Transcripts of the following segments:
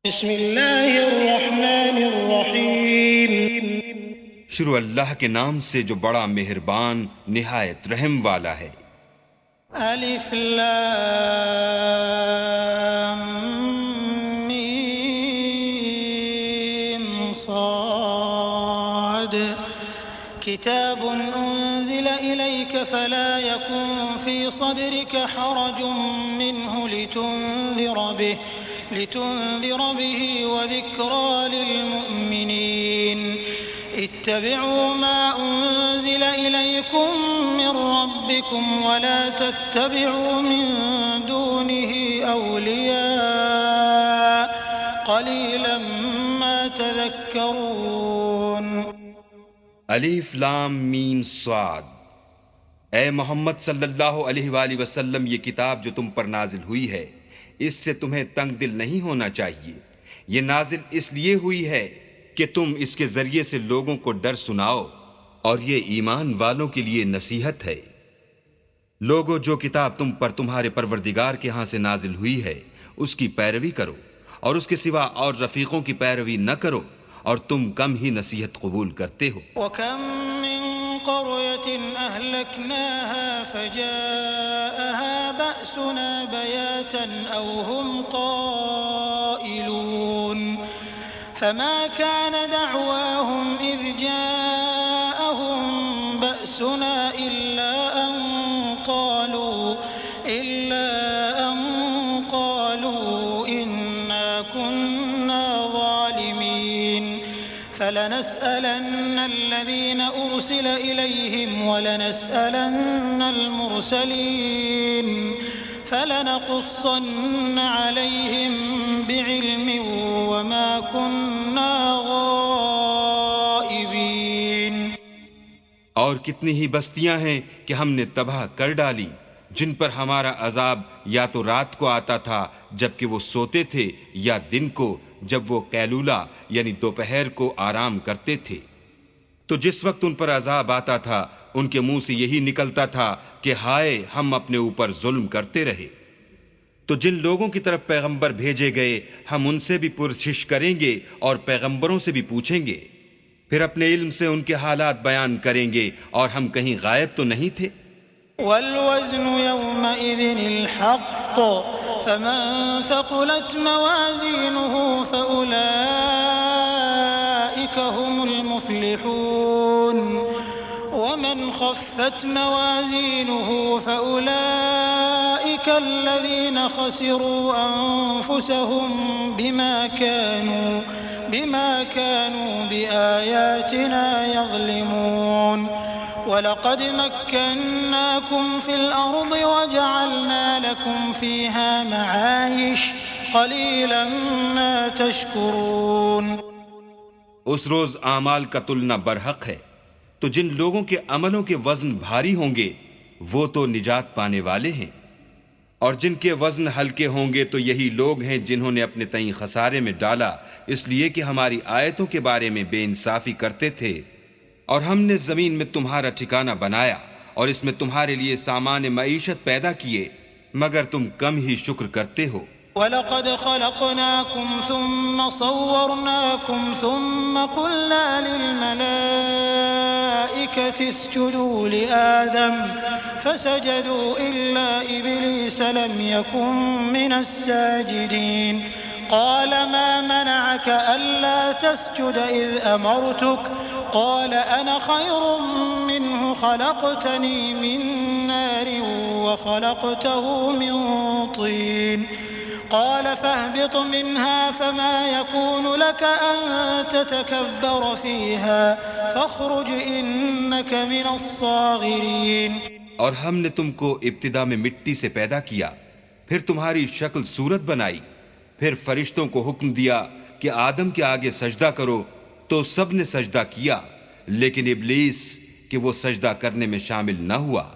बिस्मिल्लाहिर्रहमानिर्रहीम। शुरू अल्लाह के नाम से जो बड़ा मेहरबान निहायत रहम वाला है। अलिफ लाम मीम साद किताबुन उन्ज़िला इलैका फला यकुन फी सदरिका हरजुम मिन्हु लितुन्ज़िर बिही वज़िक्रा लिलमुअ्मिनीन इत्तबिऊ मा उन्ज़िला इलैकुम मिन रब्बिकुम वला तत्तबिऊ मिन दूनिही औलिया क़लीलन मा तज़क्करून। अलीफ लाम मीम स्वाद। ए मोहम्मद सल्लल्लाहु अलैहि वसल्लम, ये किताब जो तुम पर नाजिल हुई है, इससे तुम्हें तंग दिल नहीं होना चाहिए। ये नाजिल इसलिए हुई है कि तुम इसके जरिए से लोगों को डर सुनाओ, और ये ईमान वालों के लिए नसीहत है। लोगों, जो किताब तुम पर तुम्हारे परवरदिगार के यहाँ से नाजिल हुई है, उसकी पैरवी करो और उसके सिवा और रफीकों की पैरवी न करो, और तुम कम ही नसीहत कबूल करते हो। वकम मिन क़रयतिन अहलकनाहा फजाअहा बअसुना बयातन औ हुम क़ाइलून फमा कान दअवाहुम इज़ जाअहुम बअसुना इल्ला अन क़ालू इन्ना कुन्ना ज़ालिमीन फलनस्अलन्न الذين أرسل إليهم ولنسألن المرسلين فلنقصن عليهم بعلم وما كنا غائبين। और कितनी ही बस्तियां हैं कि हमने तबाह कर डाली, जिन पर हमारा अजाब या तो रात को आता था जबकि वो सोते थे, या दिन को जब वो कैलूला यानी दोपहर को आराम करते थे। तो जिस वक्त उन पर अजाब आता था, उनके मुंह से यही निकलता था कि हाय, हम अपने ऊपर जुल्म करते रहे। तो जिन लोगों की तरफ पैगंबर भेजे गए, हम उनसे भी पुरसिश करेंगे और पैगंबरों से भी पूछेंगे, फिर अपने इल्म से उनके हालात बयान करेंगे, और हम कहीं गायब तो नहीं थे। वल्वज़्नु यौमइज़िनिल हक़्क़ फमन थक़ुलत मवाज़ीनुहु फ़उलाइका हुमुल मुफ़्लिहून वमन ख़फ़्फ़त मवाज़ीनुहु फ़उलाइका الذين خسروا أنفسهم بما كانوا بآياتنا يظلمون ولقد مكناكم في الأرض وجعلنا لكم فيها معايش قليلا ما تشكرون। उस रोज आमाल का तुलना बरहक है, तो जिन लोगों के अमलों के वजन भारी होंगे वो तो निजात पाने वाले हैं, और जिनके वजन हल्के होंगे तो यही लोग हैं जिन्होंने अपने तईं खसारे में डाला, इसलिए कि हमारी आयतों के बारे में बेइंसाफी करते थे। और हमने जमीन में तुम्हारा ठिकाना बनाया और इसमें तुम्हारे लिए सामान मईशत पैदा किए, मगर तुम कम ही शुक्र करते हो। वलक़द ख़लक़नाकुम सुम्मा सव्वरनाकुम सुम्मा क़ुल्ना लिलमलाइकति इसजुदू लिआदम फसजदू इल्ला इब्लीस लम यकुन मिनस साजिदीन क़ाल मा मनअक अल्ला तस्जुद इज़ अमरतुक क़ाल अना ख़ैरुम मिन्हु ख़लक़तनी मिन नारिन व ख़लक़तहु मिन तीन قال فاهبط منها فما يكون لك أن تتكبر فيها فاخرج إنك من الصاغرين। और हमने तुमको इब्तिदा में मिट्टी से पैदा किया, फिर तुम्हारी शक्ल सूरत बनाई, फिर फरिश्तों को हुक्म दिया कि आदम के आगे सजदा करो, तो सब ने सजदा किया, लेकिन इब्लीस कि वो सजदा करने में शामिल न हुआ।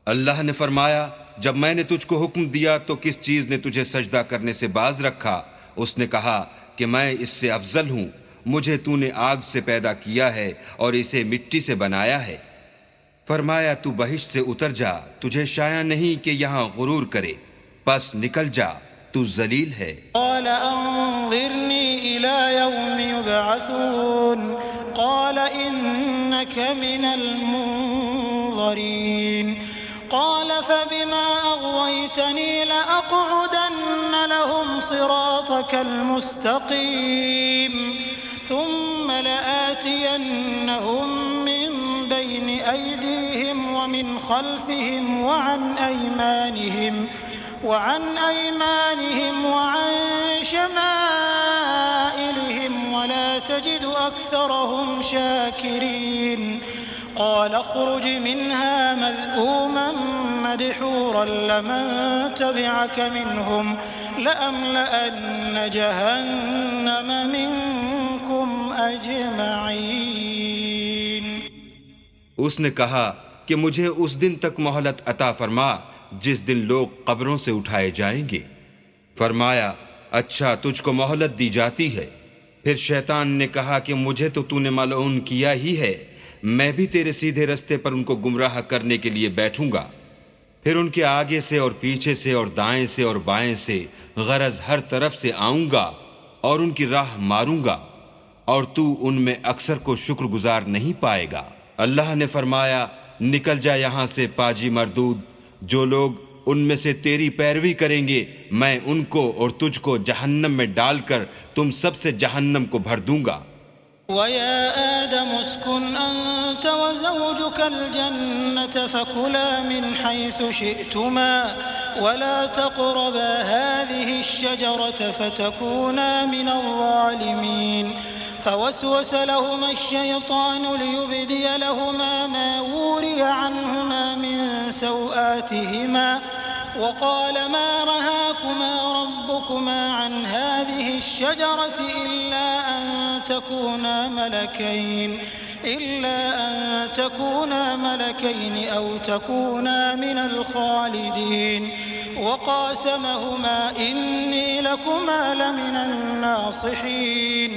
अल्लाह ने फरमाया, जब मैंने तुझको हुक्म दिया तो किस चीज ने तुझे सजदा करने से बाज रखा? उसने कहा कि मैं इससे अफजल हूं, मुझे तूने आग से पैदा किया है और इसे मिट्टी से बनाया है। फरमाया, तू बहिश्त से उतर जा, तुझे शाया नहीं कि यहाँ गुरूर करे, बस निकल जा तू जलील है। قال أنظرني إلى يوم يبعثون قال إنك من المنظرين قال فبما أغويتني لأقعدن لهم صراطك المستقيم ثم لآتينهم من بين أيديهم ومن خلفهم وعن أيمانهم وعن شمائلهم ولا تجد أكثرهم شاكرين قال اخرج منها مذءوما مدحورا لمن تبعك منهم لأملأن جهنم منكم أجمعين। उसने कहा कि मुझे उस दिन तक मोहलत अता फरमा जिस दिन लोग कब्रों से उठाए जाएंगे। फरमाया, अच्छा तुझको मोहलत दी जाती है। फिर शैतान ने कहा कि मुझे तो तूने मलऊन किया ही है, मैं भी तेरे सीधे रास्ते पर उनको गुमराह करने के लिए बैठूंगा। फिर उनके आगे से और पीछे से और दाएं से और बाएं से गरज हर तरफ से आऊंगा और उनकी राह मारूंगा और तू उनमें अक्सर को शुक्रगुजार नहीं पाएगा। अल्लाह ने फरमाया, निकल जा यहाँ से पाजी मरदूद। जो लोग उनमें से तेरी पैरवी करेंगे मैं उनको और तुझको जहन्नम में डालकर तुम सबसे जहन्नम को भर दूंगा। वया आदम उस्कुन अंत वज़ौजुकल जन्नत फकुला मिन हैसु शिअ्तुमा वला तक़रबा हाज़िहि अश्शजरत फतकूना मिनल ज़ालिमीन फवस्वस लहुमा अश्शैतानु लियुब्दिय लहुमा मा वुरिय अन्हुमा मिन सौआतिहिमा वक़ाल मा नहाकुमा रब्बुकुमा अन हाज़िहि अश्शजरति इल्ला अन तकूना मलकैन औ तकूना मिनल खालिदीन वक़ासमहुमा इन्नी लकुमा लमिनन नासिहीन।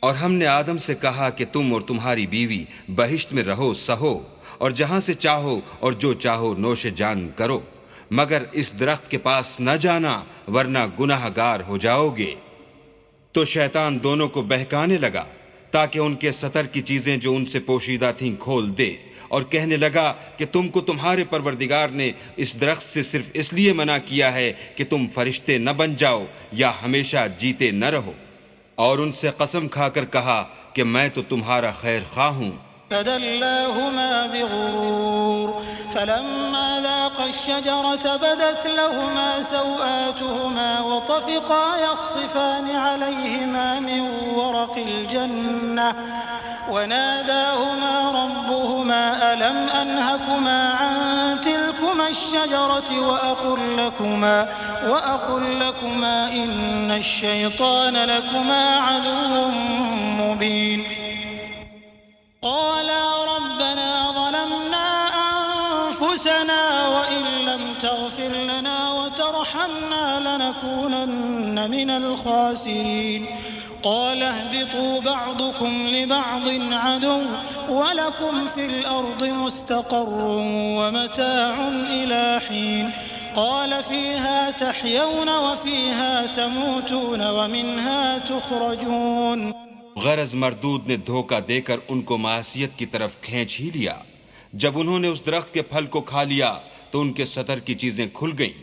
और हमने आदम से कहा कि तुम और तुम्हारी बीवी बहिश्त में रहो सहो और जहां से चाहो और जो चाहो नोशे जान करो, मगर इस दरख्त के पास न जाना वरना गुनाहगार हो जाओगे। तो शैतान दोनों को बहकाने लगा ताकि उनके सतर की चीजें जो उनसे पोशीदा थीं खोल दे और कहने लगा कि तुमको तुम्हारे परवरदिगार ने इस दरख्त से सिर्फ इसलिए मना किया है कि तुम फरिश्ते न बन जाओ या हमेशा जीते न रहो। और उनसे कसम खाकर कहा कि मैं तो तुम्हारा खैर खा हूँ। फदल्लाहुमा बिगुरूर फलम्मा ज़ाक़ा अश्शजरत बदत लहुमा सौआतुहुमा वतफ़िक़ा यख़सिफ़ानि अलैहिमा मिन वरक़िल जन्नह वनादाहुमा रब्बुहुमा अलम अनहकुमा अन तिलकुमा अश्शजरति वअक़ुल लकुमा इन्न अश्शैतान लकुमा अदुव्वुन मुबीन। क़ाला रब्बना ज़लमना अन्फुसना वइन लम तग़फ़िर लना वतरहमना लनकूनन्न मिनल ख़ासिरीन। क़ाल अहबितू बअदुकुम लिबअदिन अदुव्वुन वलकुम फ़िल अर्दि मुस्तक़र्रुन वमताउन इला हीन। क़ाल फ़ीहा तहयौन वफ़ीहा तमूतून वमिन्हा तुख़रजून। गरज मरदूद ने धोखा देकर उनको मासियत की तरफ खींच ही लिया। जब उन्होंने उस दरख्त के फल को खा लिया तो उनके सतर की चीजें खुल गईं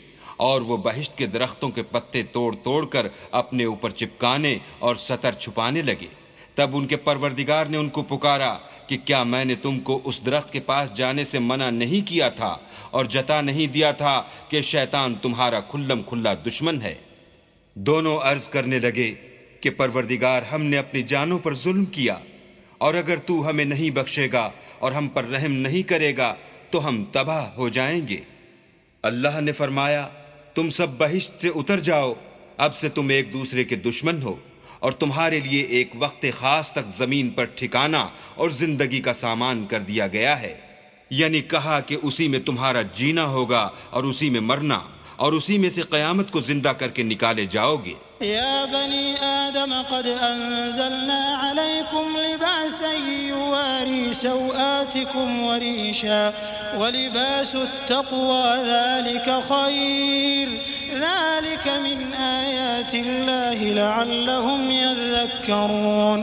और वो बहिश्त के दरख्तों के पत्ते तोड़ तोड़ कर अपने ऊपर चिपकाने और सतर छुपाने लगे। तब उनके परवरदिगार ने उनको पुकारा कि क्या मैंने तुमको उस दरख्त के पास जाने से मना नहीं किया था और जता नहीं दिया था कि शैतान तुम्हारा खुल्लम खुल्ला दुश्मन है। दोनों अर्ज करने लगे कि परवरदिगार हमने अपनी जानों पर जुल्म किया और अगर तू हमें नहीं बख्शेगा और हम पर रहम नहीं करेगा तो हम तबाह हो जाएंगे। अल्लाह ने फरमाया, तुम सब बहिश्त से उतर जाओ, अब से तुम एक दूसरे के दुश्मन हो और तुम्हारे लिए एक वक्त खास तक जमीन पर ठिकाना और जिंदगी का सामान कर दिया गया है। यानी कहा कि उसी में तुम्हारा जीना होगा और उसी में मरना और उसी में से क़यामत को जिंदा करके निकाले जाओगे। या बनी आदम क़द अंज़लना अलैकुम लिबासन युवारी सौआतिकुम वरीशा वलिबासुत्तक़वा ज़ालिका खैर ज़ालिका मिन आयातिल्लाहि लअल्लहुम यज़क्करून।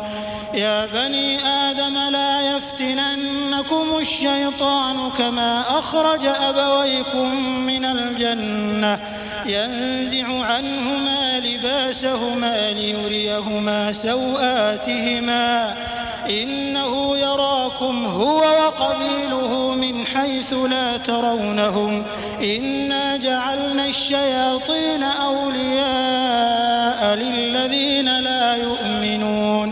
या बनी आदम ला यफ्तिनन्नकुमुश शैतानु कमा अख़रज अबवैकुम मिनल जन्नह यंज़िअु अन्हुमा लिबासहुमा लियुरियहुमा सौआतिहिमा इन्नहु यराकुम हुवा वक़बीलुहु मिन हैसु ला तरौनहुम इन्ना जअलना अश-शयातीन औलियाअ लिल्लज़ीना ला युमिनून।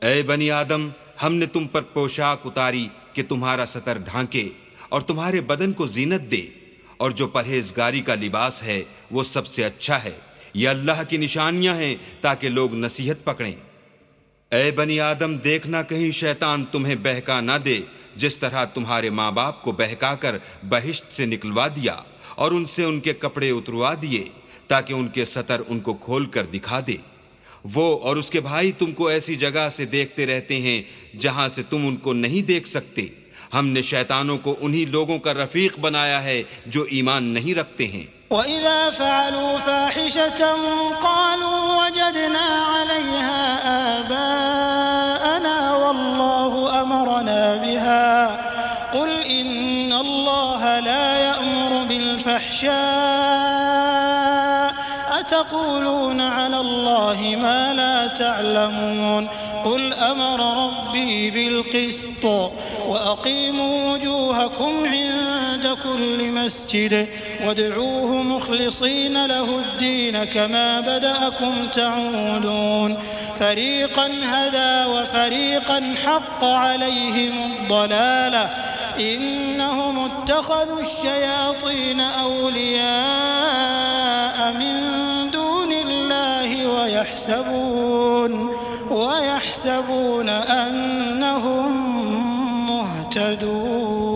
ऐ बनी आदम, हमने तुम पर पोशाक उतारी कि तुम्हारा सतर ढांके और तुम्हारे बदन को जीनत दे, और जो परहेजगारी का लिबास है वो सबसे अच्छा है। ये अल्लाह की निशानियां हैं ताकि लोग नसीहत पकड़ें। ऐ बनी आदम, देखना कहीं शैतान तुम्हें बहका ना दे, जिस तरह तुम्हारे माँ बाप को बहकाकर बहिश्त से निकलवा दिया और उनसे उनके कपड़े उतरवा दिए ताकि उनके सतर उनको खोल कर दिखा दे। वो और उसके भाई तुमको ऐसी जगह से देखते रहते हैं जहां से तुम उनको नहीं देख सकते। हमने शैतानों को उन्हीं लोगों का रफीक बनाया है जो ईमान नहीं रखते हैं। वइज़ा फ़अलू फ़ाहिशतन क़ालू वजदना अलैहा आबाअना वल्लाहु अमरना बिहा क़ुल इन्नल्लाहा ला यअमुरु बिल-फ़हशा अतक़ूलून अलल्लाहि मा ला तअलमून। क़ुल अमर रब्बी बिल-क़िस्त वअक़ीमू वजूहकुम इन्द कुल्लि मस्जिद वद्ऊहु मुख़लिसीन लहुद्दीन कमा बदअकुम तऊदून फ़रीक़न हदा वफ़रीक़न हक़्क़ अलैहिमुद्दलालह इन्नहुम इत्तख़ज़ू अश-शयातीन औलियाअ मिन दूनिल्लाहि वयहसबून अन्नहुम मुहतदून।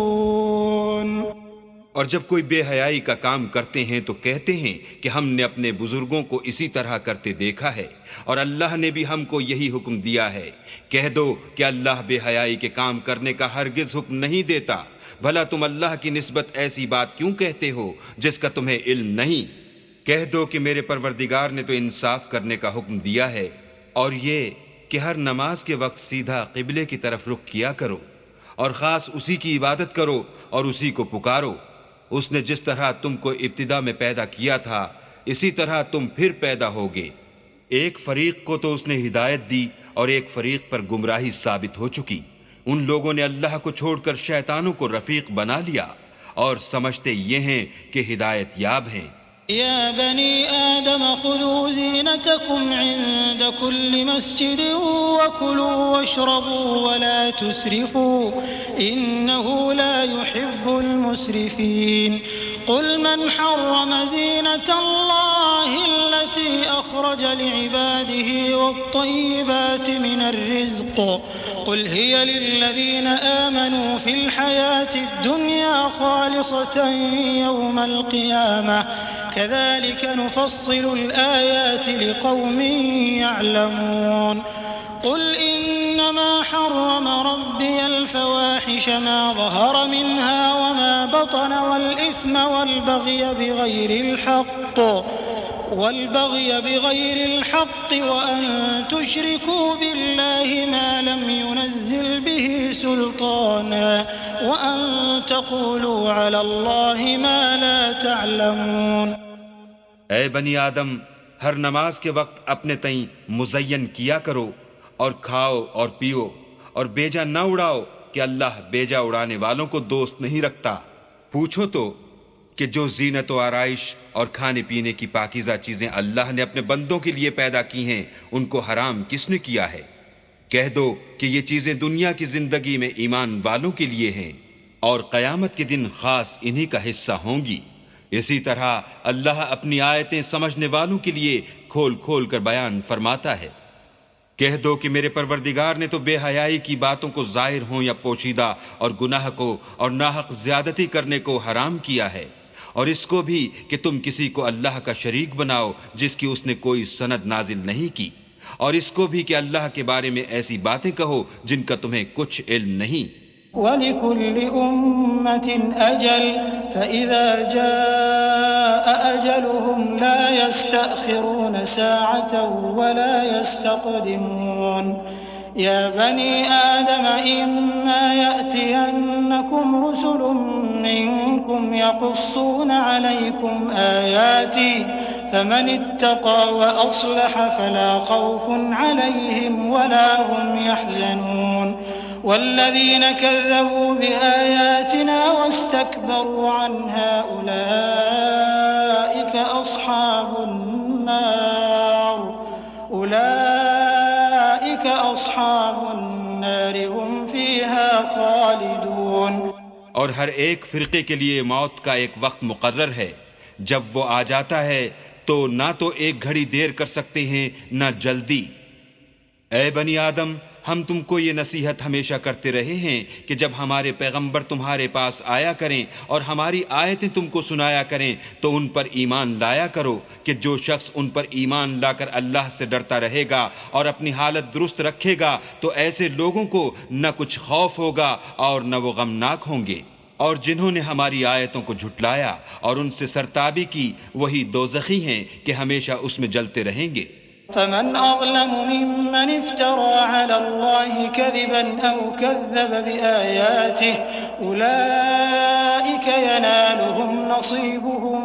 और जब कोई बेहयाई का काम करते हैं तो कहते हैं कि हमने अपने बुजुर्गों को इसी तरह करते देखा है और अल्लाह ने भी हमको यही हुक्म दिया है। कह दो कि अल्लाह बेहयाई के काम करने का हरगिज हुक्म नहीं देता। भला तुम अल्लाह की निस्बत ऐसी बात क्यों कहते हो जिसका तुम्हें इल्म नहीं। कह दो कि मेरे परवरदिगार ने तो इंसाफ करने का हुक्म दिया है, और ये कि हर नमाज के वक्त सीधा क़िबले की तरफ रुख किया करो और ख़ास उसी की इबादत करो और उसी को पुकारो। उसने जिस तरह तुमको इब्तिदा में पैदा किया था इसी तरह तुम फिर पैदा होगे। एक फरीक को तो उसने हिदायत दी और एक फरीक पर गुमराही साबित हो चुकी। उन लोगों ने अल्लाह को छोड़कर शैतानों को रफीक बना लिया और समझते ये हैं कि हिदायत याब हैं। या बनी आदम खुदू ज़ीनतकुम इन्द कुल्लि मस्जिदिन वकुलू वशरबू वला तुस्रिफू इन्नहु ला युहिब्बुल मुस्रिफीन। क़ुल मन हर्रम ज़ीनतल्लाहि अल्लती अख़रज लिइबादिही वत्तय्यिबाति मिनर रिज़्क़ क़ुल हिय लिल्लज़ीना आमनू फ़िल हयातिद दुन्या ख़ालिसतन यौमल क़ियामह कज़ालिक नुफ़स्सिलुल आयाति लिक़ौमिन यअलमून। क़ुल इन्नमा हर्रम रब्बियल फ़वाहिश मा ज़हर मिन्हा वमा बतन वल-इथ्म वल-बग़य बिग़ैरिल हक़्क़ वअन तुश्रिकू बिल्लाहि मा लम युनज़्ज़िल बिही सुल्ताना वअन तक़ूलू अलल्लाहि मा ला तअलमून। ऐ बनी आदम, हर नमाज के वक्त अपने तई मुज़य्यन किया करो और खाओ और पियो और बेजा न उड़ाओ कि अल्लाह बेजा उड़ाने वालों को दोस्त नहीं रखता। पूछो तो कि जो जीनत व आराइश और खाने पीने की पाकीज़ा चीज़ें अल्लाह ने अपने बंदों के लिए पैदा की हैं उनको हराम किसने किया है। कह दो कि ये चीज़ें दुनिया की ज़िंदगी में ईमान वालों के लिए हैं और क़यामत के दिन ख़ास इन्हीं का हिस्सा होंगी। इसी तरह अल्लाह अपनी आयतें समझने वालों के लिए खोल खोल कर बयान फरमाता है। कह दो कि मेरे परवरदिगार ने तो बेहयाई की बातों को ज़ाहिर हो या पोशीदा और गुनाह को और नाहक ज़्यादती करने को हराम किया है, और इसको भी कि तुम किसी को अल्लाह का शरीक बनाओ जिसकी उसने कोई सनद नाजिल नहीं की, और इसको भी कि अल्लाह के बारे में ऐसी बातें कहो जिनका तुम्हें कुछ इल्म नहीं। वलिकुल्लि उम्मतिन अजल फइज़ा जाअ अजलुहुम ला यस्तअखिरून साअतन वला यस्तक़दिमून। या बनी आदम इम्मा यअतियन्नकुम रुसुलुम मिनकुम यक़ुस्सून अलैकुम आयाती फमन इत्तक़ा व अस्लह फला खौफुन अलैहिम वला हुम यहज़नून। वल्लज़ीन कज़्ज़बू बिआयातिना वस्तकबरू अन्हा उलाइक अस्हाबुन्नार हुम फ़ीहा ख़ालिदून। और हर एक फिरके के लिए मौत का एक वक्त मुकर्रर है, जब वो आ जाता है तो ना तो एक घड़ी देर कर सकते हैं ना जल्दी। ऐ बनी आदम, हम तुमको ये नसीहत हमेशा करते रहे हैं कि जब हमारे पैगंबर तुम्हारे पास आया करें और हमारी आयतें तुमको सुनाया करें तो उन पर ईमान लाया करो, कि जो शख्स उन पर ईमान लाकर अल्लाह से डरता रहेगा और अपनी हालत दुरुस्त रखेगा तो ऐसे लोगों को न कुछ खौफ होगा और न वो गमनाक होंगे। और जिन्होंने हमारी आयतों को झुटलाया और उनसे सरताबी की, वही दोज़खी हैं कि हमेशा उसमें जलते रहेंगे। फमन अज़लमु मिम्मन इफ्तरा अलल्लाहि कज़िबन औ कज़्ज़ब बिआयातिहि उलाइक यनालुहुम नसीबुहुम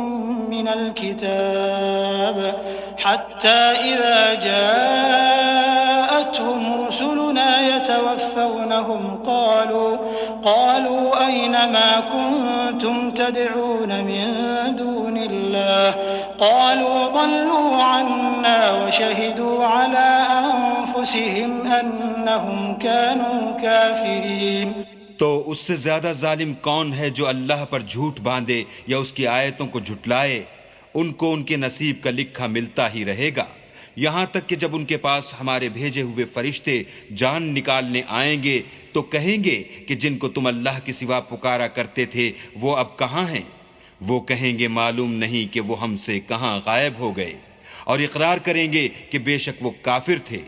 मिनल किताब हत्ता इज़ा जाअतहुम रुसुलुना यतवफ़्फ़ौनहुम क़ालू अय्न मा कुन्तुम तदऊन मिन दूनिल्लाह क़ालू ضلوا عنا وشهدوا على أنفسهم أنهم كانوا काफिरीन। तो उससे ज्यादा जालिम कौन है जो अल्लाह पर झूठ बांधे या उसकी आयतों को झुटलाए? उनको उनके नसीब का लिखा मिलता ही रहेगा, यहाँ तक कि जब उनके पास हमारे भेजे हुए फरिश्ते जान निकालने आएंगे तो कहेंगे कि जिनको तुम अल्लाह के सिवा पुकारा करते थे वो अब कहाँ हैं? वो कहेंगे मालूम नहीं कि वो हमसे कहाँ गायब हो गए, और इकरार करेंगे कि बेशक वो काफिर थे।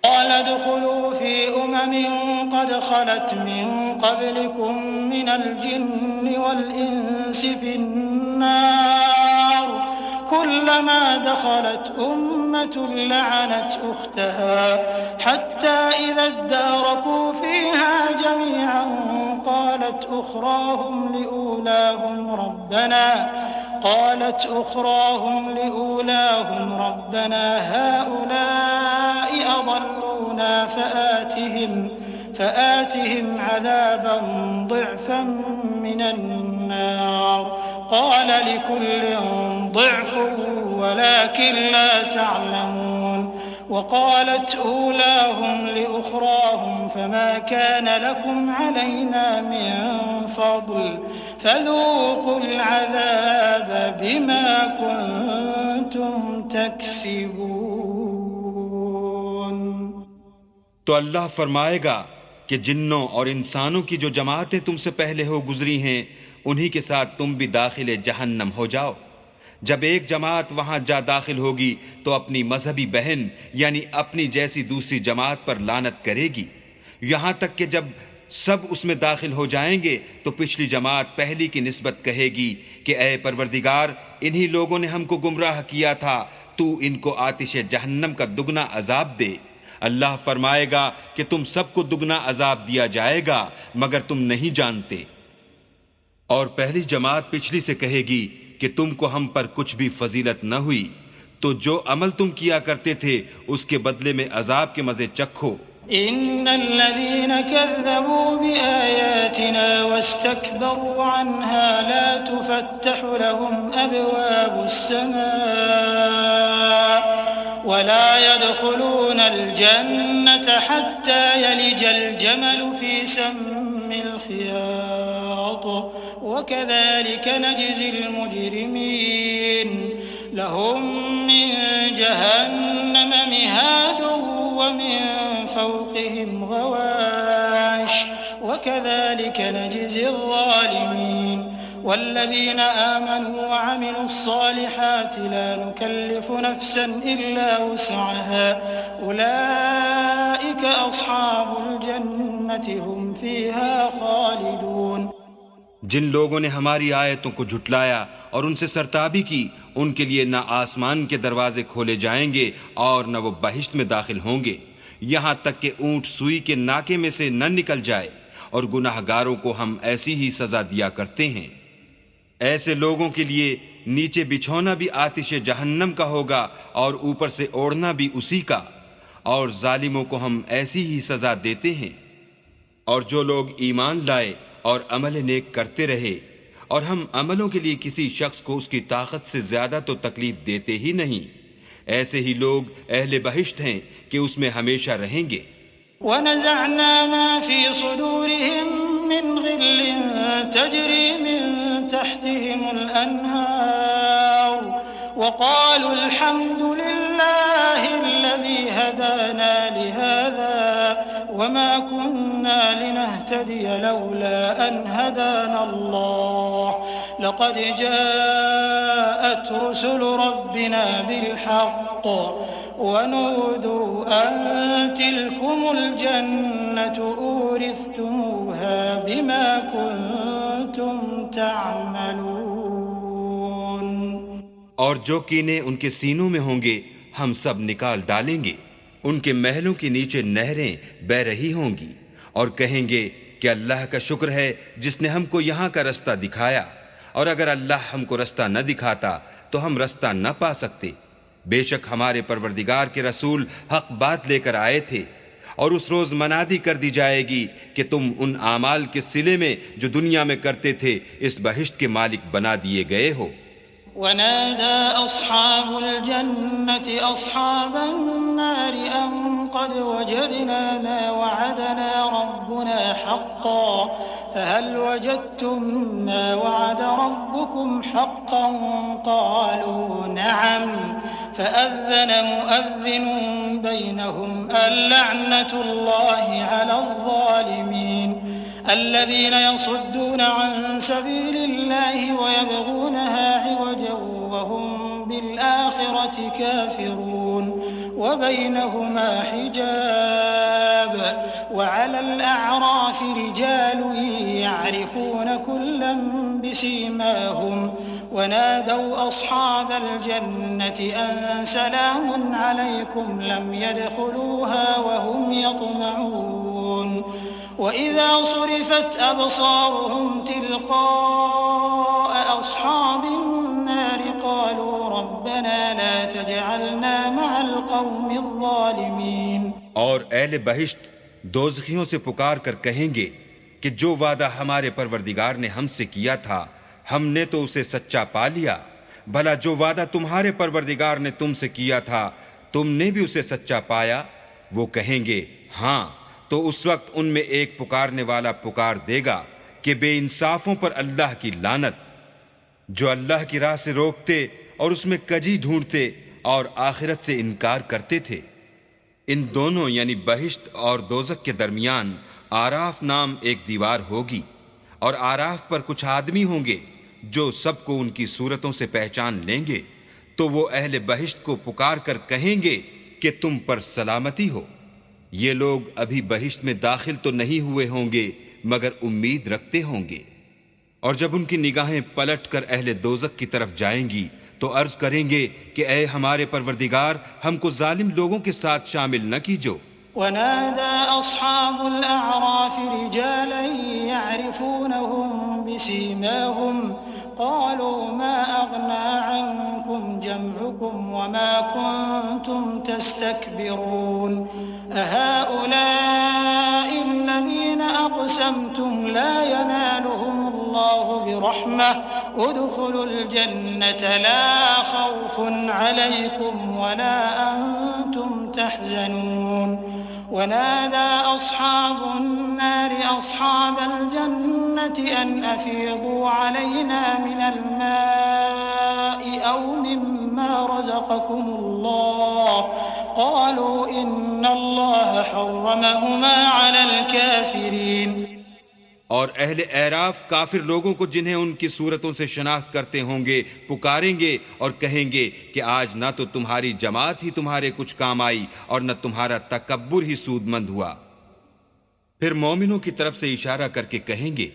क़ाल उदख़ुलू फ़ी उममिन क़द ख़लत मिन क़ब्लिकुम मिनल जिन्नि वल इंसि फ़िन्नार कुल्लमा दख़लत उम्मतुन लअनत उख़्तहा हत्ता इज़ा इद्दारकू फ़ीहा जमीअन क़ालत उख़राहुम लिऊलाहुम रब्बना हाउलाइ अضلूना फआतिहिम अज़ाबन ضिअफ़न मिनन नार क़ाल लिकुल्लिन ضिअफ़ुन वलाकिन ला तअलमून। वक़ालत ऊलाहुम लिउख़राहुम फमा कान लकुम अलैना मिन फ़ضल फ़ज़ूक़ुल अज़ाब बिमा कुन्तुम तक्सिबून। तो अल्लाह फरमाएगा कि जिन्नों और इंसानों की जो जमातें तुमसे पहले हो गुजरी हैं, उन्हीं के साथ तुम भी दाखिले जहन्नम हो जाओ। जब एक जमात वहां जा दाखिल होगी तो अपनी मजहबी बहन यानी अपनी जैसी दूसरी जमात पर लानत करेगी, यहाँ तक कि जब सब उसमें दाखिल हो जाएंगे तो पिछली जमात पहली की निस्बत कहेगी कि ऐ परवरदिगार, इन्हीं लोगों ने हमको गुमराह किया था, तू इनको आतिश जहन्नम का दुगना अजाब दे। अल्लाह फरमाएगा कि तुम सबको दुगना अजाब दिया जाएगा मगर तुम नहीं जानते। और पहली जमात पिछली से कहेगी कि तुमको हम पर कुछ भी फजीलत न हुई, तो जो अमल तुम किया करते थे उसके बदले में अजाब के मजे चखो। इन्नल्लज़ीन कज़्ज़बू बिआयातिना वस्तकबरू अन्हा ला तुफ़त्तहु लहुम अब्वाबुस्समा वला यदख़ुलूनल जन्नता हत्ता यलिजल जमलु फ़ी सम्मिल ख़ियात वकज़ालिक नजज़िल मुजरिमीन। लहुम मिन जहन्नम मिहादुन वमिन फ़ौक़िहिम ग़वाश वकज़ालिक नजज़िल ज़ालिमीन। वल्लज़ीना आमनू व अमिलुस्सालिहाति ला नुकल्लिफु नफ्सन इल्ला वुस्अहा उलाइक अस्हाबुल जन्नति हुम फ़ीहा खालिदून। जिन लोगों ने हमारी आयतों को झुटलाया और उनसे सरताबी की, उनके लिए न आसमान के दरवाजे खोले जाएंगे और न वो बहिश्त में दाखिल होंगे, यहाँ तक कि ऊंट सुई के नाके में से न निकल जाए, और गुनाहगारों को हम ऐसी ही सजा दिया करते हैं। ऐसे लोगों के लिए नीचे बिछौना भी आतिश जहन्नम का होगा और ऊपर से ओढ़ना भी उसी का, और जालिमों को हम ऐसी ही सजा देते हैं। और जो लोग ईमान लाए और अमल नेक करते रहे, और हम अमलों के लिए किसी शख्स को उसकी ताकत से ज्यादा तो तकलीफ देते ही नहीं, ऐसे ही लोग अहले बहिश्त हैं कि उसमें हमेशा रहेंगे। वनज़अना मा फ़ी सुदूरिहिम मिन ग़िल्लिन तजरी मिन तहतिहिमुल अन्हार वक़ालू अल्हम्दुलिल्लाहिल्लज़ी हदाना लिहाज़ा वमा कुन्ना लिनहतदिय लौला अन हदानल्लाह लक़द जाअत रुसुलु रब्बिना बिलहक़्क़ वनूदू अन तिलकुमुल जन्नतु ऊरिस्तुमूहा बिमा कुन्तुम तअमलून। और जो कीने उनके सीनों में होंगे हम सब निकाल डालेंगे। उनके महलों के नीचे नहरें बह रही होंगी और कहेंगे कि अल्लाह का शुक्र है जिसने हमको यहाँ का रास्ता दिखाया, और अगर अल्लाह हमको रास्ता न दिखाता तो हम रास्ता न पा सकते। बेशक हमारे परवरदिगार के रसूल हक बात लेकर आए थे, और उस रोज मनादी कर दी जाएगी कि तुम उन आमाल के सिले में जो दुनिया में करते थे इस बहिश्त के मालिक बना दिए गए हो। वनादा अस्हाबुल जन्नति अस्हाबन नारि अन क़द वजदना मा वअदना रब्बुना हक़्क़न फहल वजदतुम मा वअद रब्बुकुम हक़्क़न क़ालू नअम फअज़्ज़न मुअज़्ज़िनुन बैनहुम अल्लअनतुल्लाहि अलज़्ज़ालिमीन الذين يصدون عن سبيل الله ويبغونها عوجا وهم بالآخرة كافرون وبينهما حجاب وعلى الأعراف رجال يعرفون كلا بسيماهم ونادوا أصحاب الجنة أن سلام عليكم لم يدخلوها وهم يطمعون وإذا صرفت أبصارهم تلقاء أصحاب النار قالوا ربنا لا تجعلنا مع القوم الظالمين। और अहले बहिश्त दोज़खियों से पुकार कर कहेंगे कि जो वादा हमारे परवरदिगार ने हमसे किया था हमने तो उसे सच्चा पा लिया, भला जो वादा तुम्हारे परवरदिगार ने तुमसे किया था तुमने भी उसे सच्चा पाया। वो कहेंगे हाँ, तो उस वक्त उनमें एक पुकारने वाला पुकार देगा कि बेइंसाफों पर अल्लाह की लानत, जो अल्लाह की राह से रोकते और उसमें कजी ढूंढते और आखिरत से इनकार करते थे। इन दोनों यानी बहिश्त और दोज़ख के दरमियान आराफ नाम एक दीवार होगी, और आराफ पर कुछ आदमी होंगे जो सबको उनकी सूरतों से पहचान लेंगे। तो वो अहले बहिश्त को पुकार कर कहेंगे कि तुम पर सलामती हो। ये लोग अभी बहिश्त में दाखिल तो नहीं हुए होंगे मगर उम्मीद रखते होंगे। और जब उनकी निगाहें पलट कर अहले दोज़ख की तरफ जाएंगी तो अर्ज करेंगे कि ऐ हमारे परवरदिगार, हमको जालिम लोगों के साथ शामिल न कीजो। वनादा अस्हाबुल अअराफ रिजालन यअरिफूनहुम बिसीमाहुम क़ालू मा अग़ना अन्कुम जमउकुम वमा कुन्तुम तस्तकबिरून अहाउलाइ अल्लज़ीना अक़समतुम ला यनालुहुमुल्लाहु बिरहमह उदख़ुलुल जन्नत ला ख़ौफ़ुन अलैकुम वला अंतुम तहज़नून। वनादा अस्हाबुन नारि अस्हाबल जन्नति अन अफ़ीदू अलैना मिनल माइ औ मिम्मा रज़क़कुमुल्लाह क़ालू इन्नल्लाह हर्रमहुमा अलल काफ़िरीन। और अहले एराफ काफिर लोगों को जिन्हें उनकी सूरतों से शनाख्त करते होंगे पुकारेंगे और कहेंगे कि आज न तो तुम्हारी जमात ही तुम्हारे कुछ काम आई और न तुम्हारा तकब्बुर ही सूदमंद हुआ। फिर मोमिनों की तरफ से इशारा करके कहेंगे,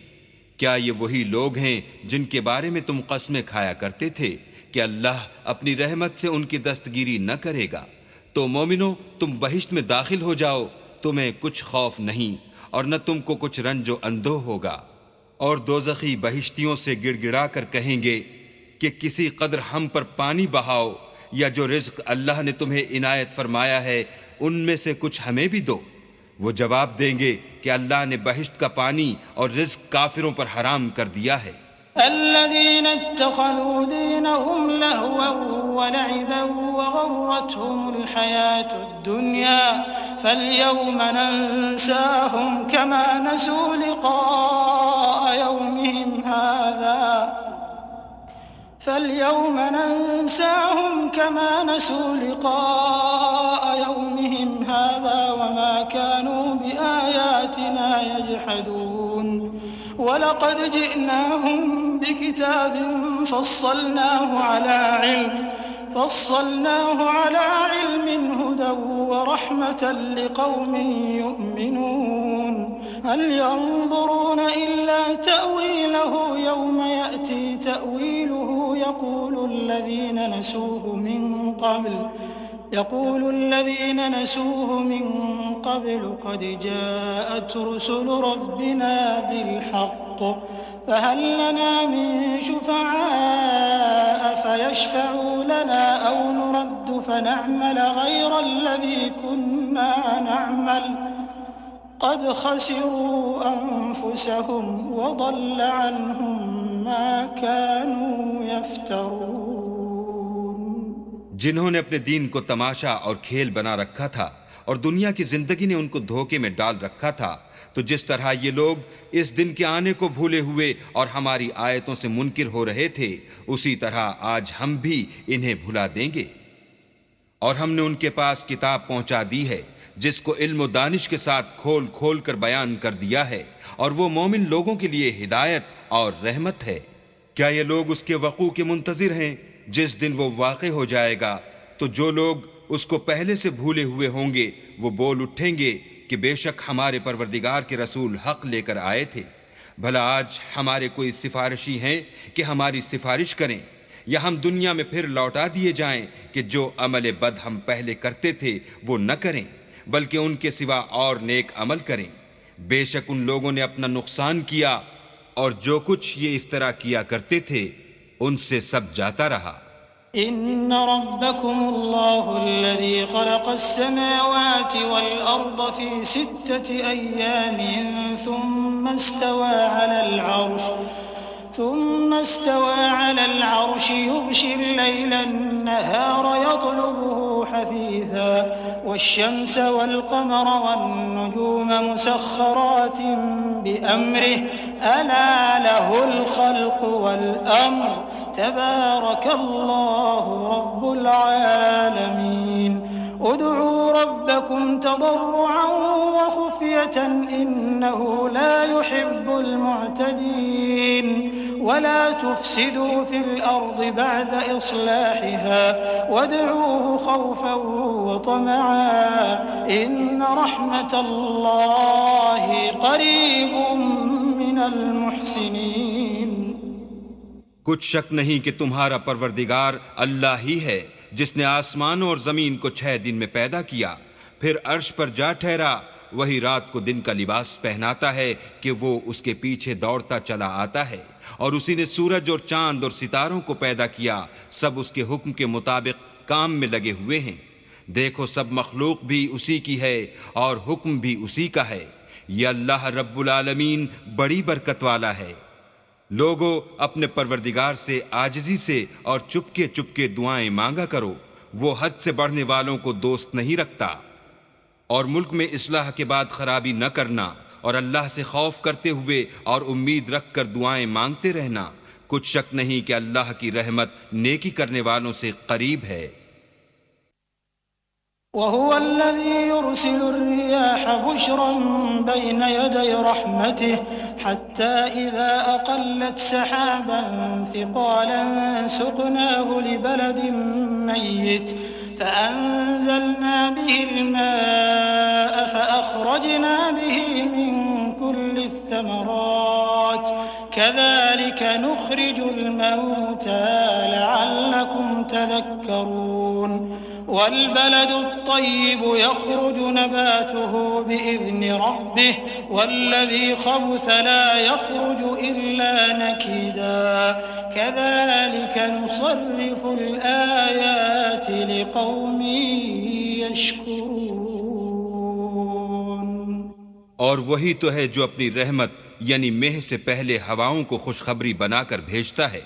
क्या ये वही लोग हैं जिनके बारे में तुम कस्में खाया करते थे कि अल्लाह अपनी रहमत से उनकी दस्तगीरी न करेगा? तो मोमिनो, तुम बहिश्त में दाखिल हो जाओ, तुम्हें कुछ खौफ नहीं और न तुमको कुछ रंजो अंदो होगा। और दोज़खी बहिश्तियों से गिड़गिड़ा कर कहेंगे कि किसी कदर हम पर पानी बहाओ, या जो रिज्क अल्लाह ने तुम्हें इनायत फरमाया है उनमें से कुछ हमें भी दो। वो जवाब देंगे कि अल्लाह ने बहिश्त का पानी और रिज्क काफिरों पर हराम कर दिया है। अल्लज़ीना इत्तख़ज़ू दीनहुम लहवन व लइबन व गर्रतहुमुल हयातुद दुनिया फल्यौम नंसाहुम कमा नसू लिक़ाअ यौमिहिम हाज़ा فاليوم ننساهم كما نسوا لقاء يومهم هذا وما كانوا بآياتنا يجحدون ولقد جئناهم بكتاب فصلناه على علم هدى ورحمة لقوم يؤمنون هل ينظرون إلا تأويله يوم يأتي تأويله يقول الذين نسوه من قبل قد جاءت رسل ربنا بالحق فهل لنا من شفعاء فيشفعوا لنا أو نرد فنعمل غير الذي كنا نعمل قد خسروا أنفسهم وضل عنهم ما كانوا يفترون। जिन्होंने अपने दीन को तमाशा और खेल बना रखा था और दुनिया की जिंदगी ने उनको धोखे में डाल रखा था, तो जिस तरह ये लोग इस दिन के आने को भूले हुए और हमारी आयतों से मुनकिर हो रहे थे, उसी तरह आज हम भी इन्हें भुला देंगे। और हमने उनके पास किताब पहुंचा दी है जिसको इल्म और दानिश के साथ खोल खोल कर बयान कर दिया है, और वो मोमिन लोगों के लिए हिदायत और रहमत है। क्या ये लोग उसके वक़ू के मुंतज़िर हैं जिस दिन वो वाक़े हो जाएगा? तो जो लोग उसको पहले से भूले हुए होंगे वो बोल उठेंगे कि बेशक हमारे परवरदिगार के रसूल हक लेकर आए थे। भला आज हमारे कोई सिफारिशी हैं कि हमारी सिफारिश करें, या हम दुनिया में फिर लौटा दिए जाएं कि जो अमल बद हम पहले करते थे वो न करें, बल्कि उनके सिवा और नेक अमल करें। बेशक उन लोगों ने अपना नुकसान किया और जो कुछ ये इफ्तरा किया करते थे उनसे सब जाता रहा। इन्न रब्बकुमुल्लाहुल्लज़ी ख़लक़स्समावाति वल अर्द फ़ी सित्तति अय्यामिन ثم استوى على العرش يغشي الليل النهار يطلبه حثيثا والشمس والقمر والنجوم مسخرات بأمره ألا له الخلق والأمر تبارك الله رب العالمين ادعوا ربكم تضرعا وخفية إنه لا يحب المعتدين ولا تفسدوا في الأرض بعد إصلاحها وادعوه خوفا وطمعا إن رحمة الله قريب من المحسنين। कुछ शक नहीं कि तुम्हारा परवरदिगार अल्लाह ही है जिसने आसमानों और जमीन को 6 दिन में पैदा किया, फिर अर्श पर जा ठहरा। वही रात को दिन का लिबास पहनाता है कि वो उसके पीछे दौड़ता चला आता है, और उसी ने सूरज और चांद और सितारों को पैदा किया, सब उसके हुक्म के मुताबिक काम में लगे हुए हैं। देखो सब मखलूक भी उसी की है और हुक्म भी उसी का है। यह अल्लाह रब्बुल आलमीन बड़ी बरकत वाला है। लोगों, अपने परवरदिगार से आजिज़ी से और चुपके चुपके दुआएं मांगा करो, वो हद से बढ़ने वालों को दोस्त नहीं रखता। और मुल्क में इस्लाह के बाद खराबी न करना और अल्लाह से खौफ करते हुए और उम्मीद रख कर दुआएं मांगते रहना। कुछ शक नहीं कि अल्लाह की रहमत नेकी करने वालों से करीब है। वहुव अल्लज़ी युरसिलुर रियाह बुशरन बैन यदै रहमतिह हत्ता इज़ा अक़ल्लत सहाबन सिक़ालन सुक़नाहु लिबलदिन मय्यित फ़अंज़लना बिहिल माअ फ़अख़रजना बिही मिन कुल्लि थमरात कज़ालिक नुख़रिजुल मौता लअल्लकुम तज़क्करून वल्बलदु त्तय्यिब यख़रुजु नबातुहु बिइज़्नि रब्बिह वल्लज़ी ख़बुथ ला यख़रुजु इल्ला नकीदा कज़ालिक नुसर्रिफ़ुल आयाति लिक़ौमिन यशकुरून। और वही तो है जो अपनी रहमत यानी मेह से पहले हवाओं को खुशखबरी बनाकर भेजता है,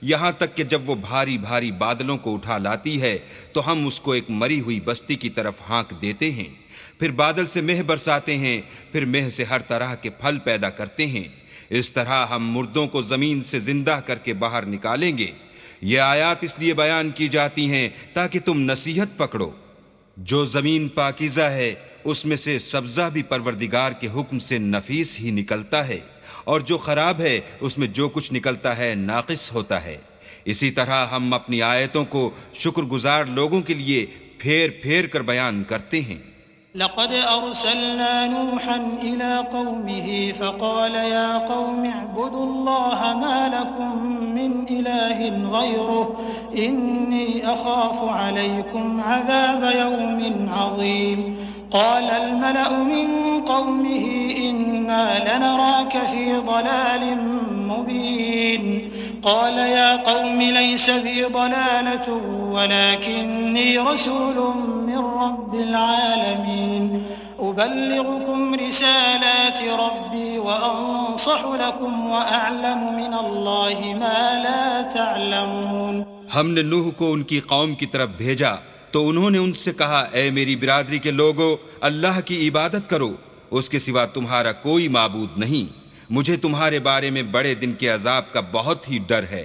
यहां तक कि जब वो भारी भारी बादलों को उठा लाती है तो हम उसको एक मरी हुई बस्ती की तरफ हाँक देते हैं, फिर बादल से मेह बरसाते हैं, फिर मेह से हर तरह के फल पैदा करते हैं। इस तरह हम मुर्दों को जमीन से जिंदा करके बाहर निकालेंगे। ये आयात इसलिए बयान की जाती हैं ताकि तुम नसीहत पकड़ो। जो जमीन पाकीज़ा है उसमें से सब्जा भी परवरदिगार के हुक्म से नफीस ही निकलता है, और जो खराब है उसमें जो कुछ निकलता है नाकिस होता है। इसी तरह हम अपनी आयतों को शुक्रगुजार लोगों के लिए फेर फेर कर बयान करते हैं। लक़द अरसलना नूहन इला क़ौमिही फ़क़ाल या क़ौमि अअ्बुदुल्लाह मा लकुम मिन इलाहिन ग़ैरुहु इन्नी अख़ाफ़ु अलैकुम अज़ाब यौमिन अज़ीम। क़ाल अल-मलअु मिन क़ौमिही इन्ना लनराक फ़ी ضलालिन मुबीन। क़ाल या क़ौमि लैस बी ضलालतुन वलाकिन्नी रसूलुम मिन रब्बिल आलमीन उबल्लिग़ुकुम रिसालाति रब्बी व अंसहु लकुम व अअलमु मिनल्लाहि मा ला तअलमून। हमने नूह को उनकी कौम की तरफ भेजा तो उन्होंने उनसे कहा, ऐ मेरी बिरादरी के लोगो, अल्लाह की इबादत करो, उसके सिवा तुम्हारा कोई माबूद नहीं। मुझे तुम्हारे बारे में बड़े दिन के अजाब का बहुत ही डर है।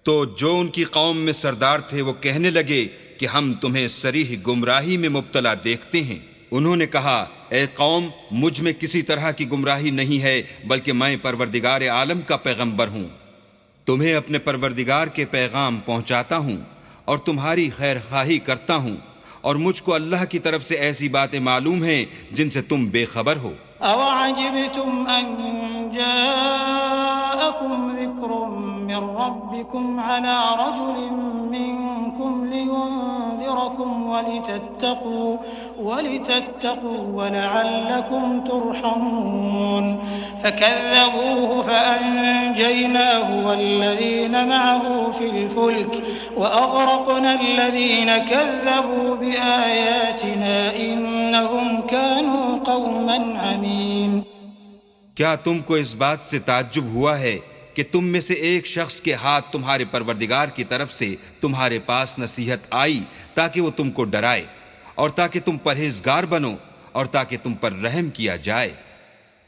तो जो उनकी कौम में सरदार थे वो कहने लगे कि हम तुम्हें सरीह गुमराही में मुब्तला देखते हैं। उन्होंने कहा, ए कौम, मुझ में किसी तरह की गुमराही नहीं है, बल्कि मैं परवरदिगार आलम का पैगंबर हूँ। तुम्हें अपने परवरदिगार के पैगाम पहुँचाता हूँ और तुम्हारी खैर खाही करता हूँ, और मुझको अल्लाह की तरफ से ऐसी बातें मालूम हैं जिनसे तुम बेखबर हो। अवअजिबतुम अन जाअकुम ज़िक्रुम मिन रब्बिकुम अला रजुलिन मिनकुम लियुन्ज़िरकुम वलितत्तक़ू वलअल्लकुम तुरहमून। फकज़्ज़बूहु फअन्जयनाहु वल्लज़ीन मअहु फिल फुल्क वअग़रक़ना अल्लज़ीन कज़्ज़बू बिआयातिना इन्नहुम कानू क़ौमन अमीन। क्या तुमको इस बात से ताज्जुब हुआ है कि तुम में से एक शख्स के हाथ तुम्हारे परवरदिगार की तरफ से तुम्हारे पास नसीहत आई ताकि वो तुमको डराए और ताकि तुम परहेजगार बनो और ताकि तुम पर रहम किया जाए?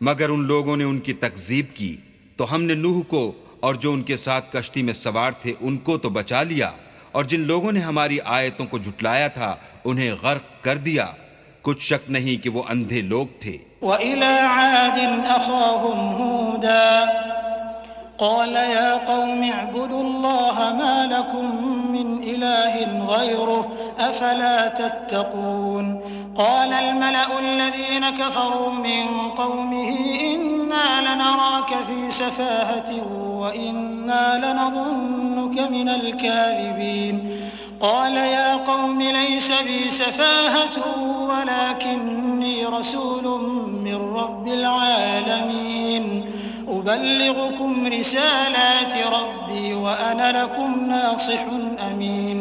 मगर उन लोगों ने उनकी तकजीब की तो हमने नूह को और जो उनके साथ कश्ती में सवार थे उनको तो बचा लिया, और जिन लोगों ने हमारी आयतों को झुटलाया था उन्हें गर्क कर दिया। कुछ शक नहीं कि वो अंधे लोग थे। वइला आदिन अख़ाहुम हूदा क़ाल या क़ौमि अअ्बुदुल्लाह मा लकुम मिन इलाहिन ग़ैरुहु अफ़ला तत्तक़ून। क़ाल अल-मलअु अल्लज़ीन कफ़रू मिन क़ौमिही इन्ना लनराक फ़ी सफ़ाहतिन व इन्ना लनज़ुन्नुक मिनल काज़िबीन। क़ाल या क़ौमि लैस बी सफ़ाहतुन वलाकिन्नी रसूलुम मिन रब्बिल आलमीन उबल्लिग़ुकुम रिसालाति रब्बी व अना लकुम नासिहुन अमीन।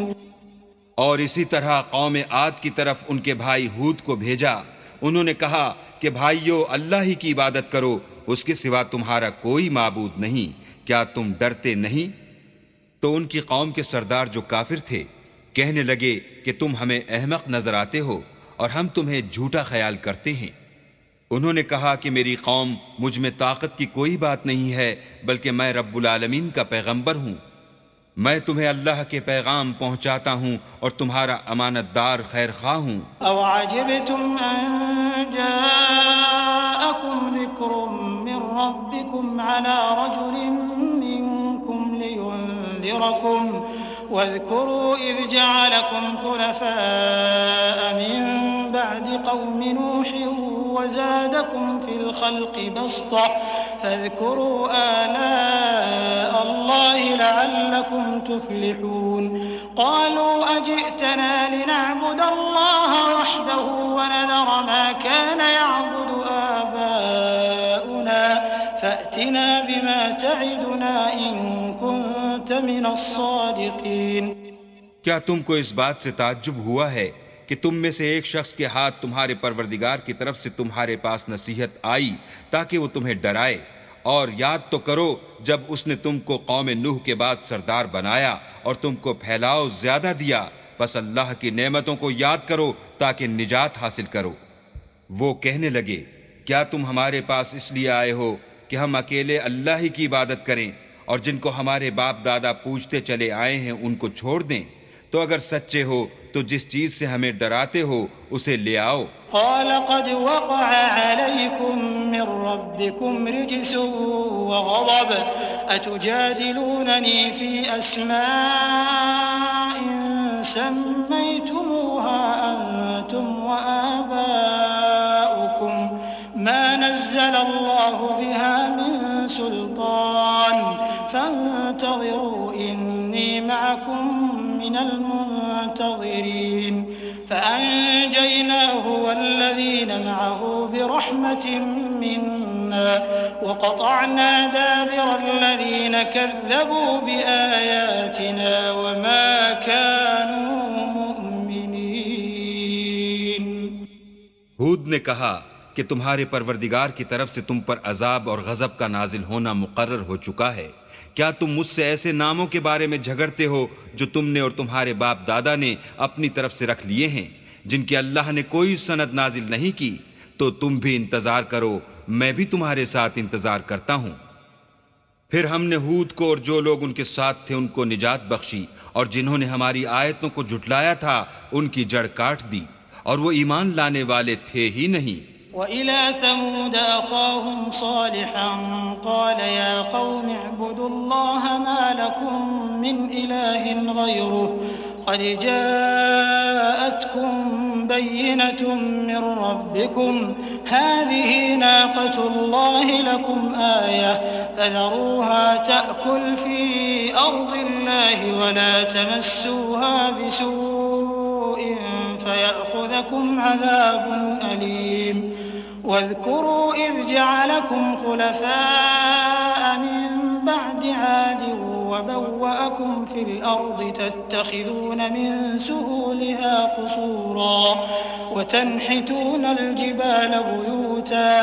और इसी तरह कौम आद की तरफ उनके भाई हूद को भेजा। उन्होंने कहा कि भाइयों, अल्लाह ही की इबादत करो, उसके सिवा तुम्हारा कोई माबूद नहीं। क्या तुम डरते नहीं? तो उनकी कौम के सरदार जो काफिर थे कहने लगे कि तुम हमें अहमक नजर आते हो और हम तुम्हें झूठा ख्याल करते हैं। उन्होंने कहा कि मेरी कौम मुझ में ताकत की कोई बात नहीं है, बल्कि मैं रब्बुल आलमीन का पैगंबर हूँ। मैं तुम्हें अल्लाह के पैगाम पहुंचाता हूं और तुम्हारा अमानतदार खैर खा हूं। अवअजिबतुम अन जाअकुम ज़िक्रुम मिन रब्बिकुम अला रजुलिन मिनकुम लियुन्ज़िरकुम वज़कुरू इज़ जअलकुम खुलफ़ाअ मिन बअदि क़ौमि नूह वज़ादकुम फ़िल ख़ल्क़ि बस्ता फ़ज़कुरू आलाअ अल्लाहि लअल्लकुम तुफ़्लिहून। क़ालू अजि'तना लिनअबुद अल्लाह वहदहु वनज़र मा कान यअबुदु आबाउना फ़अतिना बिमा त'iदुना इन कुन्त मिनस्सादिक़ीन। क्या तुमको इस बात से ताज्जुब हुआ है कि तुम में से एक शख्स के हाथ तुम्हारे परवरदिगार की तरफ से तुम्हारे पास नसीहत आई ताकि वो तुम्हें डराए? और याद तो करो जब उसने तुमको कौम नूह के बाद सरदार बनाया और तुमको फैलाव ज्यादा दिया। बस अल्लाह की नेमतों को याद करो ताकि निजात हासिल करो। वो कहने लगे, क्या तुम हमारे पास इसलिए आए हो कि हम अकेले अल्लाह ही की इबादत करें और जिनको हमारे बाप दादा पूजते चले आए हैं उनको छोड़ दें? तो अगर सच्चे हो तो जिस चीज से हमें डराते हो उसे ले आओ। क़ाल क़द वक़अ अलैकुम मिन रब्बिकुम रिज्सुन व ग़ज़ब अतुजादिलूननी फ़ी अस्माइन सम्मैतुमूहा अंतुम व आबाउकुम मा नज़्ज़ल अल्लाहु बिहा मिन सुल्तान फंतज़िरू इन्नी मअकुम मिनल मुंतज़िरीन। فأنجيناه والذين معه برحمة منا وقطعنا دابر الذين كذبوا بآياتنا وما كانوا مؤمنين। हूद ने कहा कि तुम्हारे परवरदिगार की तरफ से तुम पर अजाब और गजब का नाजिल होना मुकर्रर हो चुका है। क्या तुम मुझसे ऐसे नामों के बारे में झगड़ते हो जो तुमने और तुम्हारे बाप दादा ने अपनी तरफ से रख लिए हैं, जिनकी अल्लाह ने कोई सनद नाजिल नहीं की? तो तुम भी इंतजार करो, मैं भी तुम्हारे साथ इंतजार करता हूं। फिर हमने हूद को और जो लोग उनके साथ थे उनको निजात बख्शी, और जिन्होंने हमारी आयतों को झुटलाया था उनकी जड़ काट दी, और वो ईमान लाने वाले थे ही नहीं। وإلى ثمود أخاهم صالحا قال يا قوم اعبدوا الله ما لكم من إله غيره قد جاءتكم بينة من ربكم هذه ناقة الله لكم آية فذروها تأكل في أرض الله ولا تمسوها بسوء فيأخذكم عذاب أليم واذكروا إذ جعلكم خلفاء من بعد عاد وبوأكم في الأرض تتخذون من سهولها قصورا وتنحتون الجبال بيوتا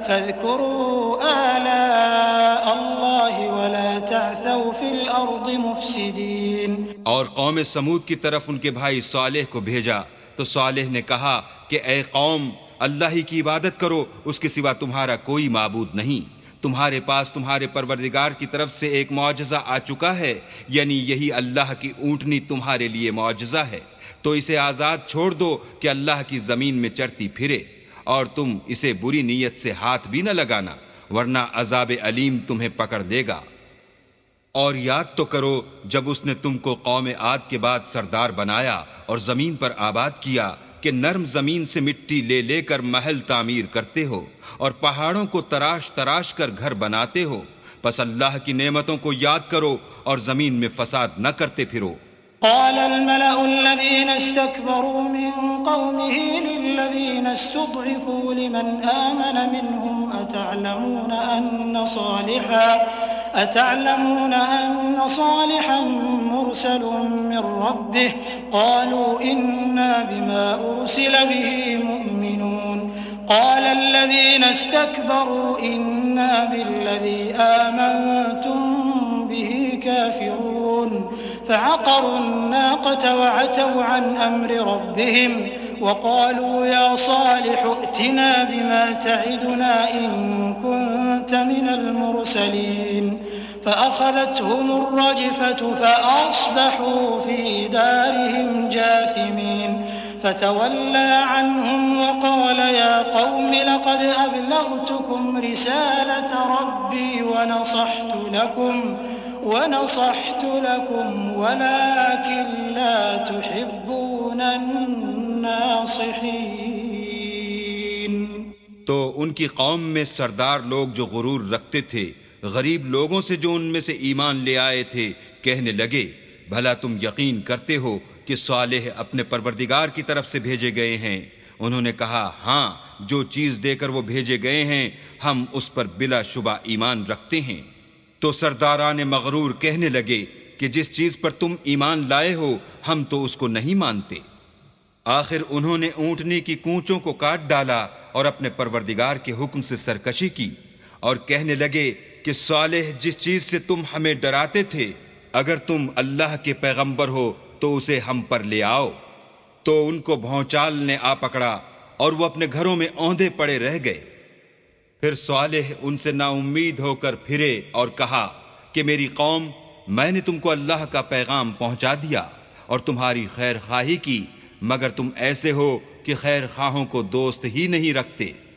فاذكروا آلاء الله ولا تعثوا في الأرض مفسدين। और कौम समूद की तरफ उनके भाई सालेह को भेजा तो सालेह ने कहा कि ए कौम, अल्लाह ही की इबादत करो, उसके सिवा तुम्हारा कोई माबूद नहीं। तुम्हारे पास तुम्हारे परवरदिगार की तरफ से एक मौजज़ा आ चुका है, यानी यही अल्लाह की ऊँटनी तुम्हारे लिए मौजज़ा है। तो इसे आज़ाद छोड़ दो कि अल्लाह की ज़मीन में चढ़ती फिरे, और तुम इसे बुरी नीयत से हाथ भी न लगाना, वरना अज़ाब अलीम तुम्हें पकड़ लेगा। और याद तो करो जब उसने तुमको कौम आद के बाद सरदार बनाया और ज़मीन पर आबाद किया कि नर्म ज़मीन से मिट्टी ले लेकर महल तामीर करते हो और पहाड़ों को तराश तराश कर घर बनाते हो। बस अल्लाह की नेमतों को याद करो और ज़मीन में फसाद न करते फिरो। قال الملأ الذين استكبروا من قومه للذين استضعفوا لمن آمن منهم أتعلمون أن صالحا مرسل من ربه قالوا إنا بما أرسل به مؤمنون قال الذين استكبروا إنا بالذي آمنتم به كافرون فعقروا الناقة وعتوا عن أمر ربهم وقالوا يا صالح ائتنا بما تعدنا إن كنت من المرسلين فأخذتهم الرجفة فأصبحوا في دارهم جاثمين فتولى عنهم وقال يا قوم لقد أبلغتكم رسالة ربي ونصحت لكم ولكن لا تحبون الناصحين। तो उनकी कौम में सरदार लोग जो गुरूर रखते थे गरीब लोगों से जो उनमें से ईमान ले आए थे कहने लगे, भला तुम यकीन करते हो कि सालेह अपने परवरदिगार की तरफ से भेजे गए हैं? उन्होंने कहा, हाँ, जो चीज देकर वो भेजे गए हैं हम उस पर बिला शुबा ईमान रखते हैं। तो सरदारान मगरूर कहने लगे कि जिस चीज पर तुम ईमान लाए हो हम तो उसको नहीं मानते। आखिर उन्होंने ऊंटनी की कूंचों को काट डाला और अपने परवरदिगार के हुक्म से सरकशी की और कहने लगे कि सालेह जिस चीज से तुम हमें डराते थे, अगर तुम अल्लाह के पैगंबर हो तो उसे हम पर ले आओ। तो उनको भौचाल ने आ पकड़ा और वो अपने घरों में औंधे पड़े रह गए। फिर सालेह उनसे नाउम्मीद होकर फिरे और कहा कि मेरी कौम, मैंने तुमको अल्लाह का पैगाम पहुंचा दिया और तुम्हारी खैर खाही की, मगर तुम ऐसे हो कि खैर खाहों को दोस्त ही नहीं रखते।